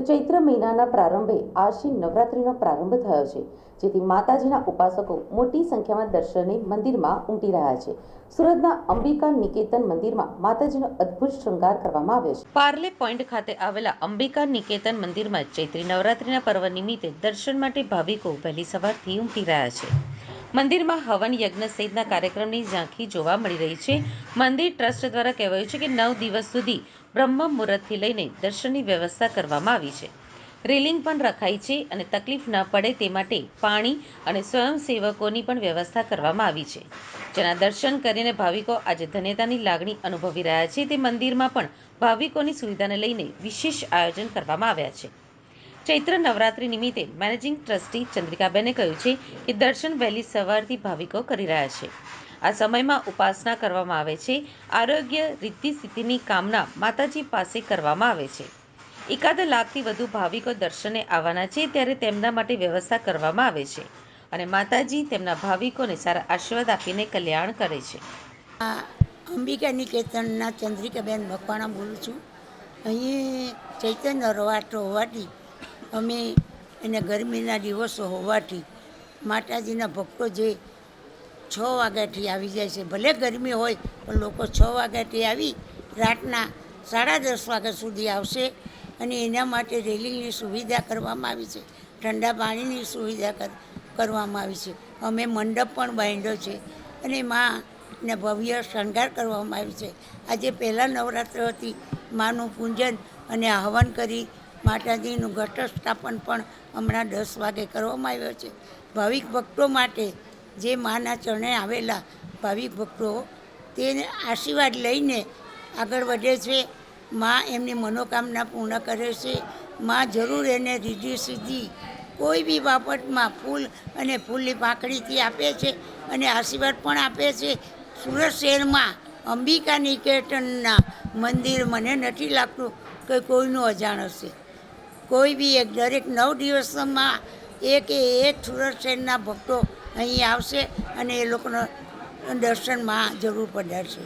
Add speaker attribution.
Speaker 1: ચૈત્ર મહિનાના પ્રારંભે આશી નવરાત્રિનો પ્રારંભ થયો છે, જેથી માતાજીના ઉપાસકો મોટી સંખ્યામાં દર્શને મંદિરમાં ઉમટી રહ્યા છે. સુરતના અંબિકા નિકેતન મંદિરમાં માતાજીનો અદ્ભુત શૃંગાર કરવામાં આવ્યો છે. પાર્લે પોઈન્ટ ખાતે આવેલા અંબિકા નિકેતન મંદિરમાં ચૈત્રી નવરાત્રિના પર્વ નિમિત્તે દર્શન માટે ભાવિકો વહેલી સવારથી ઉમટી રહ્યા છે. મંદિરમાં હવન યજ્ઞ સહિતના કાર્યક્રમની ઝાંખી જોવા મળી રહી છે. મંદિર ટ્રસ્ટ દ્વારા કહેવાયું છે કે 9 દિવસ સુધી બ્રહ્મ મુહૂર્તથી લઈને દર્શનની વ્યવસ્થા કરવામાં આવી છે. રેલિંગ પણ રખાઈ છે અને તકલીફ ન પડે તે માટે પાણી અને સ્વયંસેવકોની પણ વ્યવસ્થા કરવામાં આવી છે, જેના દર્શન કરીને ભાવિકો આજે ધન્યતાની લાગણી અનુભવી રહ્યા છે. તે મંદિરમાં પણ ભાવિકોની સુવિધાને લઈને વિશેષ આયોજન કરવામાં આવ્યા છે. ચૈત્ર નવરાત્રિ નિમિત્તે મેનેજિંગ ટ્રસ્ટી ચંદ્રિકાબેને કહ્યું છે કે દર્શન વહેલી સવારથી ભાવિકો કરી રહ્યા છે. આ સમયમાં ઉપાસના કરવામાં આવે છે. આરોગ્ય રિદ્ધિ સિદ્ધિની કામના માતાજી પાસે કરવામાં આવે છે. 1 લાખથી વધુ ભાવિકો દર્શને આવવાના છે, ત્યારે તેમના માટે વ્યવસ્થા કરવામાં આવે છે અને માતાજી તેમના ભાવિકોને સારા આશીર્વાદ આપીને કલ્યાણ કરે છે.
Speaker 2: અંબિકા નિકેતનના ચંદ્રિકાબેન મકવાણા બોલું છું. અહીં ચૈત્ર નવરાત્ર હોવાથી અમે એને ગરમીના દિવસો હોવાથી માતાજીના ભક્તો જે 6 વાગ્યાથી આવી જાય છે. ભલે ગરમી હોય પણ લોકો 6 વાગ્યાથી આવી રાતના 10:30 વાગ્યા સુધી આવશે અને એના માટે રેલિંગની સુવિધા કરવામાં આવી છે, ઠંડા પાણીની સુવિધા કરવામાં આવી છે. અમે મંડપ પણ બાંધ્યો છે અને માને ભવ્ય શણગાર કરવામાં આવ્યો છે. આજે પહેલાં નવરાત્ર હતી, માનું પૂજન અને હવન કરી માતાજીનું ઘટ સ્થાપન પણ હમણાં 10 વાગે કરવામાં આવ્યો છે. ભાવિક ભક્તો માટે જે માના ચરણે આવેલા ભાવિક ભક્તો તેને આશીર્વાદ લઈને આગળ વધે છે. માં એમની મનોકામના પૂર્ણ કરે છે. માં જરૂર એને રીધિ સિદ્ધિ કોઈ બી બાબતમાં ફૂલ અને ફૂલની પાંખડીથી આપે છે અને આશીર્વાદ પણ આપે છે. સુરત શહેરમાં અંબિકા નિકેતનના મંદિર મને નથી લાગતું કે કોઈનું અજાણ હશે. કોઈ બી દરેક 9 દિવસમાં એક સુરત શહેરના ભક્તો અહીં આવશે અને એ લોકોનો દર્શનમાં જરૂર પધારશે.